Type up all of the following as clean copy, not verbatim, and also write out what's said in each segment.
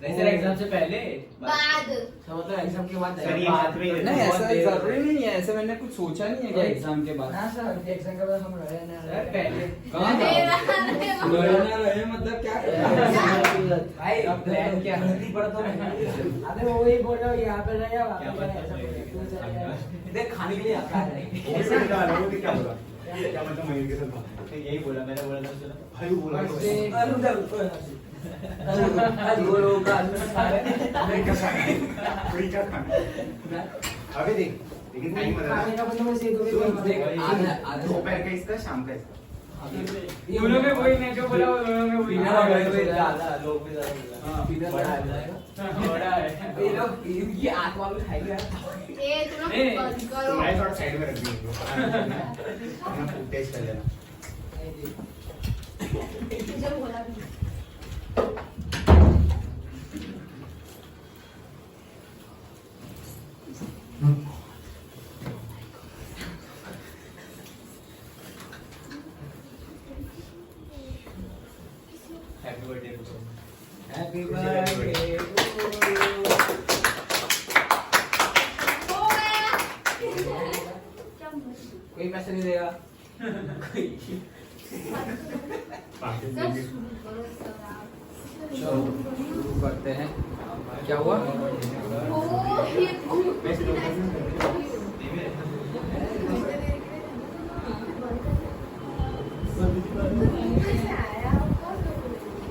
नहीं एग्जाम से पहले बाद मतलब एग्जाम के बाद नहीं ऐसा जरूरी नहीं है, ऐसे मैंने कुछ सोचा नहीं है कि एग्जाम के बाद। हाँ सर एग्जाम के बाद हम रहे ना पहले कहाँ लड़ना रहे मतलब क्या कर भाई अब प्लान क्या हिंदी पढ़ तो नहीं। अरे वो वही बोल रहा हूँ यहाँ पे रह जाओ वहाँ पे ऐसा बोल रहा है। देख खाने के लिए आता है वो भी डाला वो भी क्या बोला क्या मतलब मयूर के साथ बात यही बोला मैंने बोला था सुना भाई वो बोला आज वो लोग का नहीं क्या खाना कोई क्या खाना अबे देख लेकिन टाइम खाने का मतलब वैसे देख आधा दोपहर का इसका शाम का इसका दोनों में वही मैं जो बोला वो दोनों में वही ज्यादा लोग भी ज्यादा बड़ा है बड़ा है ये लोग ये आत्मा भी खाएगा ए तुम लोग बंद करो मैं थोड़ा साइड में रख दूंगा अपना टेस्ट कर लेना मुझे बोला भी हैप्पी बर्थडे हैप्पी बर्थडे हो गया क्या कोई मैसेज नहीं देगा। सब शुरू करो सर आप चलो शुरू करते हैं। क्या हुआ? ओ ये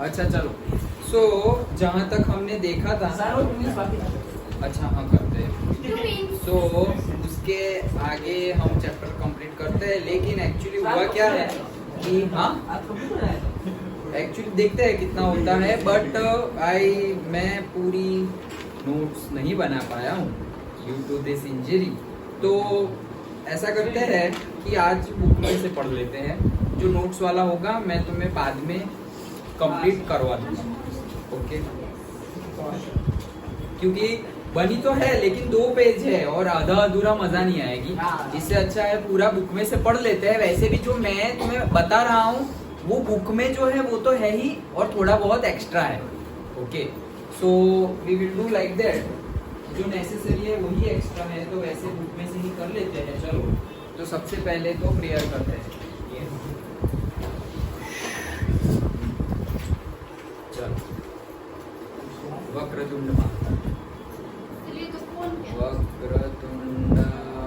अच्छा चलो सो जहाँ तक हमने देखा था अच्छा हाँ करते हैं। सो उसके आगे हम चैप्टर कंप्लीट करते हैं, लेकिन एक्चुअली हुआ क्या है कि हाँ एक्चुअली देखते हैं कितना होता है, बट मैं पूरी नोट्स नहीं बना पाया हूँ ड्यू टू दिस इंजरी। तो ऐसा करते हैं कि आज बुक में से पढ़ लेते हैं, जो नोट्स वाला होगा मैं तुम्हें बाद में कंप्लीट करवा दूंगा। ओके क्योंकि बनी तो है लेकिन 2 पेज है और आधा अधूरा मजा नहीं आएगी। इससे अच्छा है पूरा बुक में से पढ़ लेते हैं। वैसे भी जो मैं तुम्हें बता रहा हूँ वो बुक में जो है वो तो है ही और थोड़ा बहुत एक्स्ट्रा है। Okay so we will do like that, जो नेसेसरी है वही एक्स्ट्रा है, तो वैसे बुक में से ही कर लेते हैं। चलो तो सबसे पहले तो प्रेयर करते हैं। चलो वक्रतुंड चलिए तो फोन किया वक्रतुंड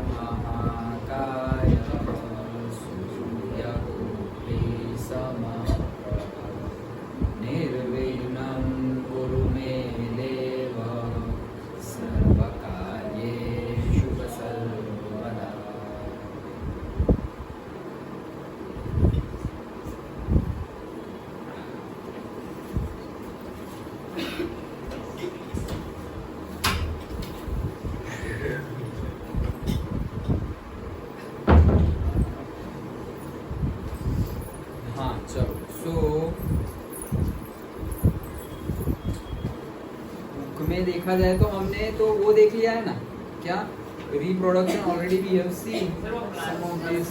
महाकाय सूर्यकोटि समप्रभ निर्विघ्नं कुरु मे देव सर्वकार्येषु सर्वदा। हाँ चलो सो बुक में देखा जाए तो हमने तो वो देख लिया है ना, क्या reproduction already we have seen some of this.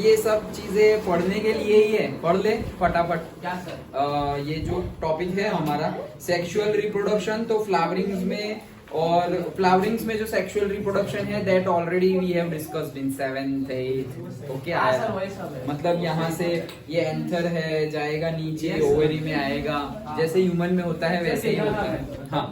ये सब चीजें पढ़ने के लिए ही है, पढ़ ले फटाफट। क्या सर ये जो टॉपिक है हमारा सेक्सुअल रिप्रोडक्शन, तो फ्लावरिंग्स में और फ्लावरिंग्स में जो सेक्सुअल रिप्रोडक्शन है that already we have discussed in 7th 8th। Okay हाँ आया सर वही सब है। मतलब यहाँ से ये एंथर है जाएगा नीचे Yes, ओवरी में आएगा, जैसे ह्यूमन में होता है वैसे ही होता है। हाँ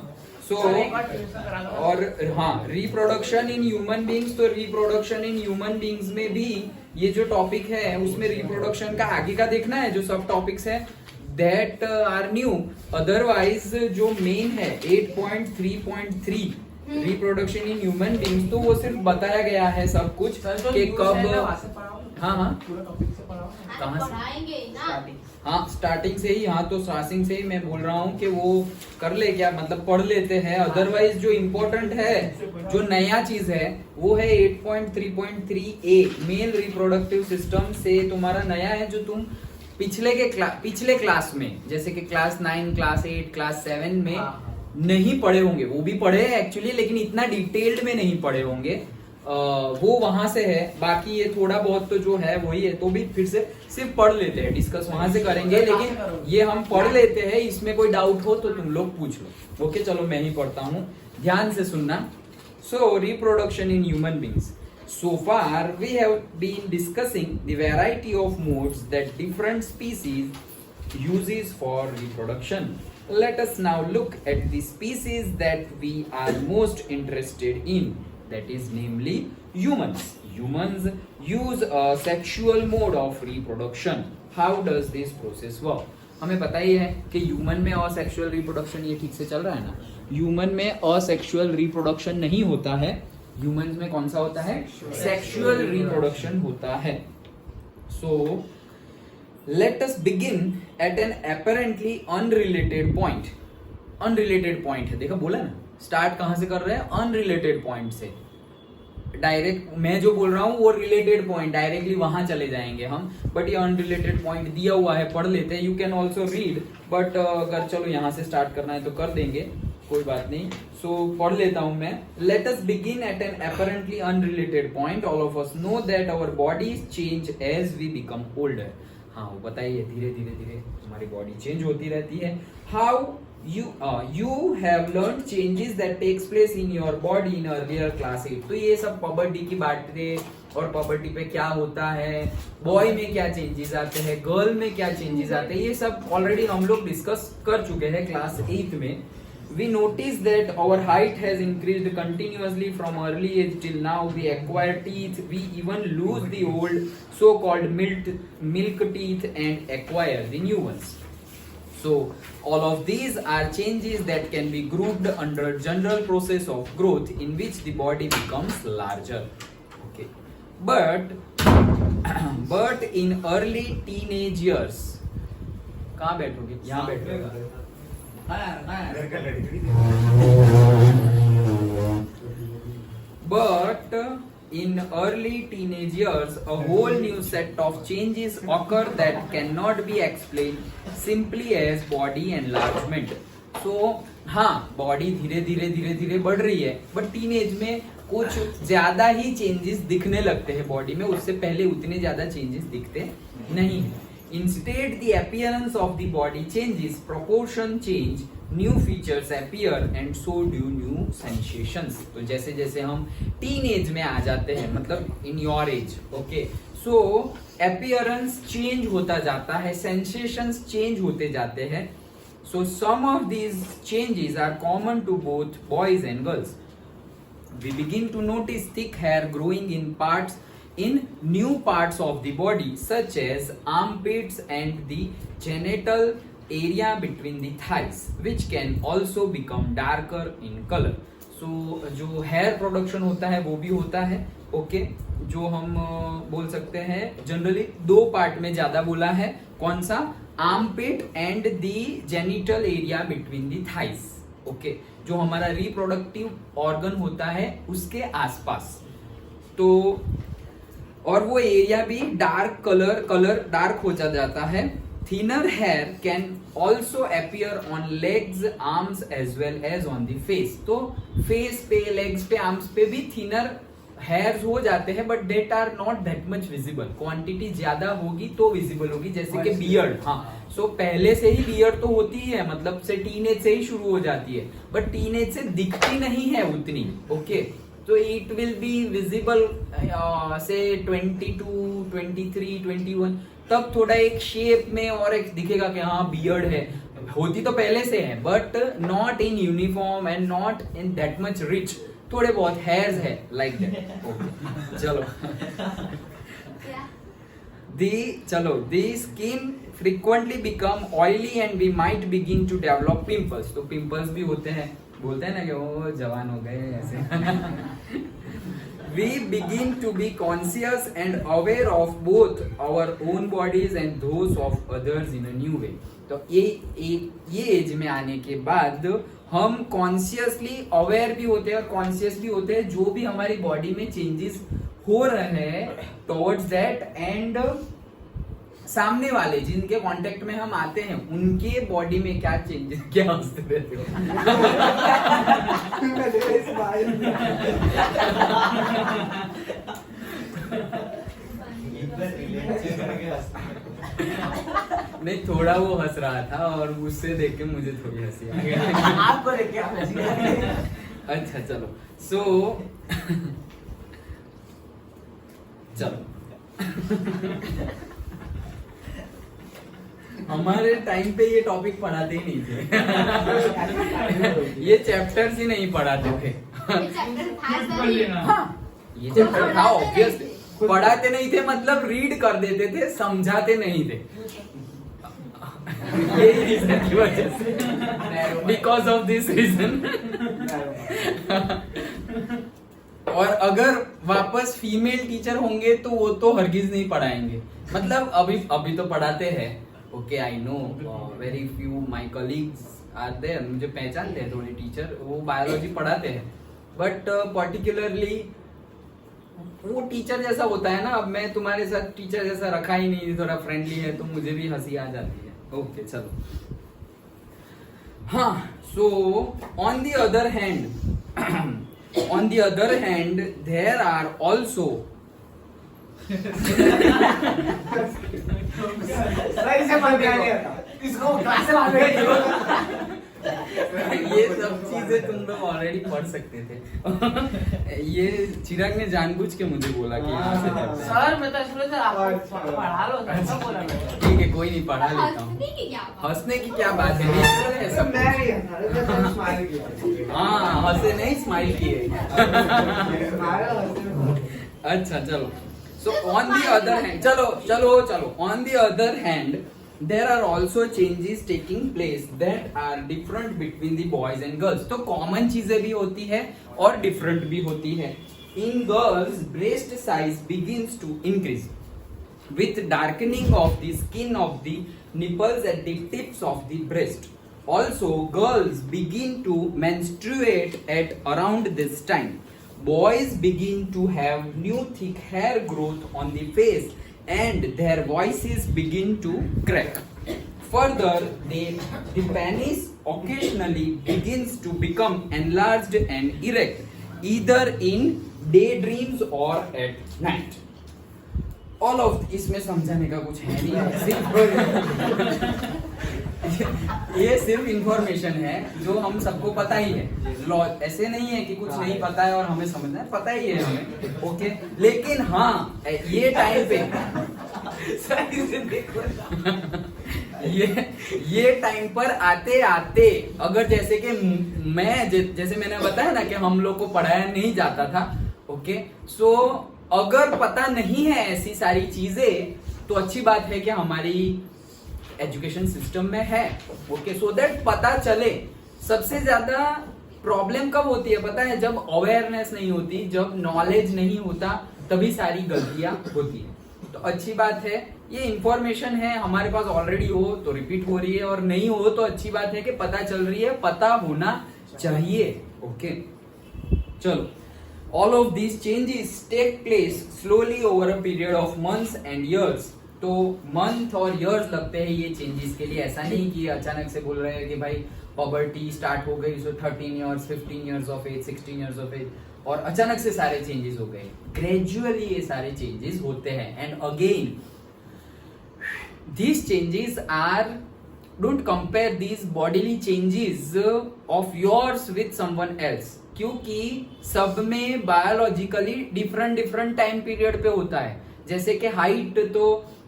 सो और हाँ रिप्रोडक्शन इन ह्यूमन बींग्स, तो रिप्रोडक्शन इन ह्यूमन बींग्स में भी ये जो टॉपिक है उसमें रिप्रोडक्शन का आगे का देखना है, जो सब टॉपिक्स है दैट आर न्यू। अदरवाइज जो मेन है 8.3.3 रिप्रोडक्शन इन ह्यूमन बींग्स, तो वो सिर्फ बताया गया है सब कुछ कि कब। हाँ हाँ पूरा टॉपिक से पढ़ाओ कहाँ से? पढ़ाएंगे ना हाँ स्टार्टिंग से ही, हाँ तो स्टार्टिंग से ही मैं बोल रहा हूँ कि वो कर ले क्या मतलब पढ़ लेते हैं। अदरवाइज जो इम्पोर्टेंट है जो नया चीज है वो है 8.3.3A मेल रिप्रोडक्टिव सिस्टम से तुम्हारा नया है, जो तुम पिछले क्लास में जैसे कि क्लास 9 क्लास 8 क्लास 7 में नहीं पढ़े होंगे। वो भी पढ़े हैं एक्चुअली लेकिन इतना डिटेल्ड में नहीं पढ़े होंगे। वो वहां से है, बाकी ये थोड़ा बहुत तो जो है वही है, तो भी फिर से सिर्फ पढ़ लेते हैं, डिस्कस वहां से करेंगे, लेकिन ये हम पढ़ लेते हैं, इसमें कोई डाउट हो तो तुम लोग पूछ लो। ओके चलो मैं ही पढ़ता हूँ, ध्यान से सुनना। सो reproduction in human beings. So far we have been discussing the variety of modes that different species uses for reproduction. Let us now look at the species that we are most interested in, that is namely humans. Humans use a sexual mode of reproduction. How does this process work? हमें पता ही है कि human में asexual reproduction, ये ठीक से चल रहा है ना, ह्यूमन में असेक्सुअल रिप्रोडक्शन नहीं होता है, ह्यूमंस में कौन सा होता है, सेक्सुअल रिप्रोडक्शन होता है। So let us begin at an apparently unrelated point. Unrelated point है, देखा बोला ना, स्टार्ट कहां से कर रहे हैं, अनरिलेटेड पॉइंट से। डायरेक्ट मैं जो बोल रहा हूं वो रिलेटेड पॉइंट, डायरेक्टली वहां चले जाएंगे हम, बट ये अनरिलेटेड पॉइंट दिया हुआ है, पढ़ लेते हैं। You can also read, but अगर चलो यहां से स्टार्ट करना है तो कर देंगे, कोई बात नहीं। सो पढ़ लेता हूं मैं। Let us begin at an apparently unrelated point. All of us know that our bodies change as we become older. हाँ वो बताइए, धीरे धीरे धीरे हमारी बॉडी चेंज होती रहती है। How you have learned changes that takes place in your body in earlier class 8। तो ये सब puberty की बातें, और puberty पे क्या होता है, बॉय में क्या चेंजेस आते हैं, गर्ल में क्या चेंजेस आते हैं, ये सब ऑलरेडी हम लोग डिस्कस कर चुके हैं क्लास 8 में। We notice that our height has increased continuously from early age till now. We acquire teeth. We even lose the old so-called milk teeth and acquire the new ones. So all of these are changes that can be grouped under general process of growth in which the body becomes larger. Okay, but in early teenage years, कहाँ बैठोगे? यहाँ बैठोगे। घर का लड़की। But in early teenage years, a whole new set of changes occur that cannot be explained simply as body enlargement. So हाँ, body धीरे धीरे बढ़ रही है, बट टीनेज में कुछ ज्यादा ही चेंजेस दिखने लगते हैं बॉडी में, उससे पहले उतने ज्यादा चेंजेस दिखते नहीं है। Instead, the appearance of the body changes, proportion change, new features appear, and so do new sensations. तो जैसे जैसे हम टीनेज में आ जाते हैं, मतलब in your age, okay, so appearance change होता जाता है, sensations change होते जाते हैं. So some of these changes are common to both boys and girls. We begin to notice thick hair growing in new parts of the body, such as armpits and the genital area between the thighs, which can also become darker in color. So जो hair production होता है वो भी होता है, okay, जो हम बोल सकते हैं जनरली दो पार्ट में ज्यादा बोला है, कौन सा, armpit and the genital area between the thighs, okay, जो हमारा रिप्रोडक्टिव ऑर्गन होता है उसके आसपास। तो और वो एरिया भी डार्क कलर डार्क हो जाता है। Thinner hair can also appear on legs, arms as well as on the face. तो फेस पे, लेग्स पे, आर्म्स पे भी थिनर हेयर्स हो जाते हैं, but that are not that much visible. Quantity ज्यादा होगी तो विजिबल होगी, जैसे कि बियर्ड। हाँ, सो पहले से ही बियर्ड तो होती है, मतलब से टीनेज से ही शुरू हो जाती है, बट टीनेज से दिखती नहीं है उतनी, ओके। तो इट विल बी विजिबल से 22, 23, 21, तब थोड़ा एक शेप में और एक दिखेगा कि हाँ बियर्ड है। होती तो पहले से है, but not in uniform and not in that much rich. थोड़े बहुत हेयर्स है लाइक दैट। चलो the skin frequently become oily and we might begin to develop pimples। तो pimples भी होते हैं, बोलते हैं ना कि वो जवान हो गए ऐसे। We begin to be conscious and aware of both our own bodies and those of others in a new way। तो ये एज में आने के बाद हम कॉन्शियसली अवेयर भी होते हैं और कॉन्शियस भी होते हैं जो भी हमारी बॉडी में चेंजेस हो रहे हैं टुवर्ड्स दैट, एंड सामने वाले जिनके कांटेक्ट में हम आते हैं उनके बॉडी में क्या चेंजेस, क्या हंसते रहते हो? नहीं, थोड़ा वो हंस रहा था और उससे देख के मुझे थोड़ी हंसी आ गई। आपको देख के आप हंसी आ गई। अच्छा चलो, सो चलो हमारे टाइम पे ये टॉपिक पढ़ाते ही नहीं थे। ये चैप्टर्स ही नहीं पढ़ाते थे। ये चैप्टर था सर। हाँ, ये चैप्टर था ऑब्वियसली, पढ़ाते नहीं थे मतलब रीड कर देते थे, समझाते नहीं थे। यही रीजन की वजह से, बिकॉज ऑफ दिस रीजन। और अगर वापस फीमेल टीचर होंगे तो वो तो हरगिज नहीं पढ़ाएंगे। मतलब अभी तो पढ़ाते हैं, okay I know very few my colleagues are there, मुझे पहचानते हैं थोड़े टीचर, वो बायोलॉजी पढ़ाते हैं, बट पर्टिकुलरली वो टीचर जैसा होता है ना। अब मैं तुम्हारे साथ टीचर जैसा रखा ही नहीं, थोड़ा फ्रेंडली है तो मुझे भी हंसी आ जाती है। ओके चलो, हाँ, so on the other hand there are also सही से पढ़ के इसको क्लास से बाहर ये सब चीजें तुम लोग ऑलरेडी पढ़ सकते थे। ये चिराग ने जानबूझ के मुझे बोला कि यहाँ से पढ़ते हैं। सर मैं तो इसलिए सर आपको पढ़ा लो सर, सब बोला मैंने। ठीक है, कोई नहीं, पढ़ा लेता हूँ। हंसने की क्या बात? हंसने की क्या बात है, नेचुरल है सब कुछ। हाँ, हंसे नहीं, स्माइल किए। अच्छा चलो, so on the other hand, चलो on the other hand there are also changes taking place that are different between the boys and girls। तो कॉमन चीजें भी होती है और डिफरेंट भी होती है। In girls breast size begins to increase with darkening of the skin of the nipples at the tips of the breast. Also girls begin to menstruate at around this time. Boys begin to have new thick hair growth on the face and their voices begin to crack. Further, the penis occasionally begins to become enlarged and erect, either in daydreams or at night. All of इसमें समझाने का कुछ है नहीं, ये सिर्फ information है जो हम सबको पता ही है। लॉ ऐसे नहीं है कि कुछ नहीं पता है और हमें समझना है, पता ही है हमें, ओके। लेकिन हाँ, ये टाइम पे ये टाइम पर आते आते अगर जैसे कि मैं जैसे मैंने बताया ना कि हम लोग को पढ़ाया नहीं जाता था, ओके। सो अगर पता नहीं है ऐसी सारी चीजें तो अच्छी बात है कि हमारी एजुकेशन सिस्टम में है, ओके, सो दैट पता चले। सबसे ज्यादा प्रॉब्लम कब होती है पता है? जब अवेयरनेस नहीं होती, जब नॉलेज नहीं होता, तभी सारी गलतियां होती है। तो अच्छी बात है, ये इंफॉर्मेशन है हमारे पास ऑलरेडी हो तो रिपीट हो रही है, और नहीं हो तो अच्छी बात है कि पता चल रही है, पता होना चाहिए, ओके। चलो, all of these changes take place slowly over a period of months and years. तो मंथ और इयर्स लगते हैं ये चेंजेस के लिए। ऐसा नहीं कि अचानक से बोल रहे हैं कि भाई पॉवर्टी स्टार्ट हो गई, so 13 years, 15 years of age, 16 years of age, और अचानक से सारे चेंजेस हो गए। ग्रेजुअली ये सारे चेंजेस होते हैं। And again these changes are, don't compare these bodily changes of yours with someone else, क्योंकि सब में बायोलॉजिकली डिफरेंट टाइम पीरियड पे होता है। जैसे कि हाइट, तो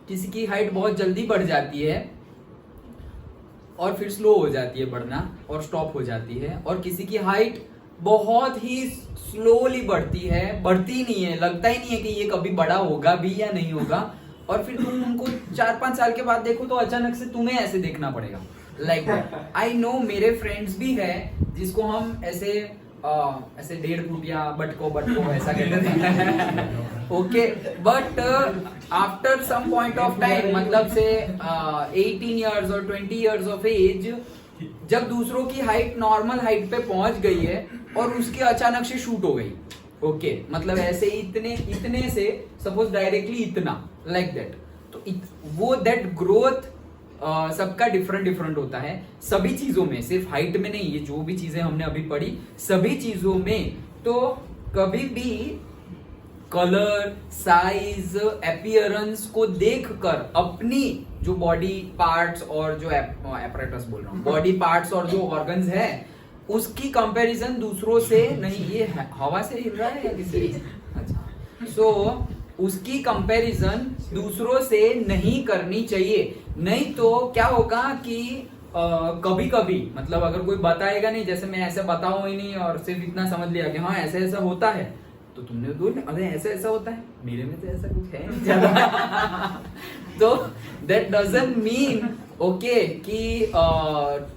किसी की हाइट बहुत जल्दी बढ़ जाती है और फिर स्लो हो जाती है बढ़ना और स्टॉप हो जाती है, और किसी की हाइट बहुत ही स्लोली बढ़ती है, बढ़ती नहीं है, लगता ही नहीं है कि ये कभी बड़ा होगा भी या नहीं होगा, और फिर तुम उनको 4-5 साल के बाद देखो तो अचानक से तुम्हें ऐसे देखना पड़ेगा। लाइक आई नो, मेरे फ्रेंड्स भी है जिसको हम ऐसे 1.5 फुट या बटको ऐसा कहते थे, okay. But after some point of time, मतलब से 18 इयर्स और 20 इयर्स ऑफ एज, जब दूसरों की हाइट नॉर्मल हाइट पे पहुंच गई है और उसकी अचानक से शूट हो गई, ओके, मतलब ऐसे इतने से सपोज डायरेक्टली इतना, लाइक दैट, तो वो दैट ग्रोथ सबका डिफरेंट डिफरेंट होता है सभी चीजों में, सिर्फ हाइट में नहीं, ये जो भी चीजें हमने अभी पढ़ी सभी चीजों में। तो कभी भी कलर, साइज, अपीयरेंस को देखकर अपनी जो बॉडी पार्ट्स और जो एपरेटस बोल रहा हूँ, बॉडी पार्ट्स और जो ऑर्गन्स है उसकी कंपैरिजन दूसरों से नहीं, ये हवा से हिल रहा है या किसी? अच्छा, सो उसकी कंपैरिजन दूसरों से नहीं करनी चाहिए। नहीं तो क्या होगा कि कभी कभी मतलब अगर कोई बताएगा नहीं, जैसे मैं ऐसे बताऊं ही नहीं और सिर्फ इतना समझ लिया कि हाँ ऐसा ऐसा होता है, तो तुमने बोल अरे ऐसा ऐसा होता है, मेरे में तो ऐसा कुछ है नहीं ज्यादा। तो दैट डजंट मीन ओके कि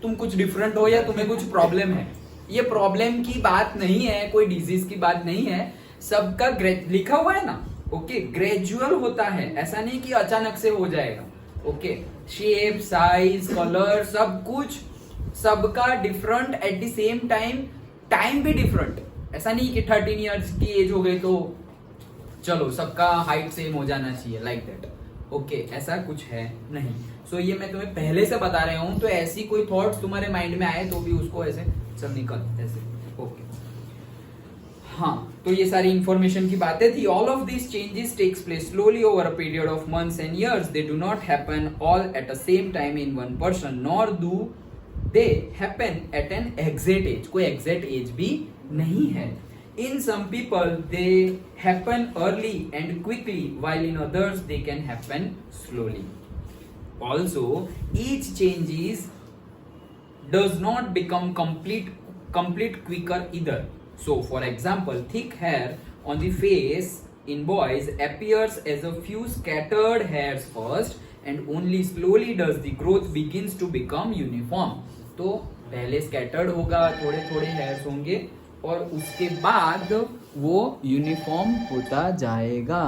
तुम कुछ डिफरेंट हो या तुम्हें कुछ प्रॉब्लम है। ये प्रॉब्लम की बात नहीं है, कोई डिजीज की बात नहीं है, सबका लिखा हुआ है ना, ओके ग्रेजुअल होता है, ऐसा नहीं कि अचानक से हो जाएगा। ओके शेप, साइज, कलर सब कुछ सबका different at the same time, time भी डिफरेंट। ऐसा नहीं कि 13 इयर्स की एज हो गई तो चलो सबका हाइट सेम हो जाना चाहिए, लाइक दैट। ओके ऐसा कुछ है नहीं। सो ये मैं तुम्हें पहले से बता रहा हूं, तो ऐसी कोई थॉट्स तुम्हारे माइंड में आए तो भी उसको ऐसे सब निकल ऐसे। ओके हाँ, तो ये सारी इंफॉर्मेशन की बातें थी। All of this changes takes place slowly over a period of months and years. They do not happen all at the same time in one person, nor do they happen at an exact age. कोई exact age भी नहीं है। In some people they happen early and quickly, while in others they can happen slowly. Also, each changes does not become complete quicker either. So, for example, thick hair on the face in boys appears as a few scattered hairs first, and only slowly does the growth begins to become uniform. तो पहले scattered होगा, थोड़े थोड़े hairs होंगे और उसके बाद वो यूनिफॉर्म होता जाएगा।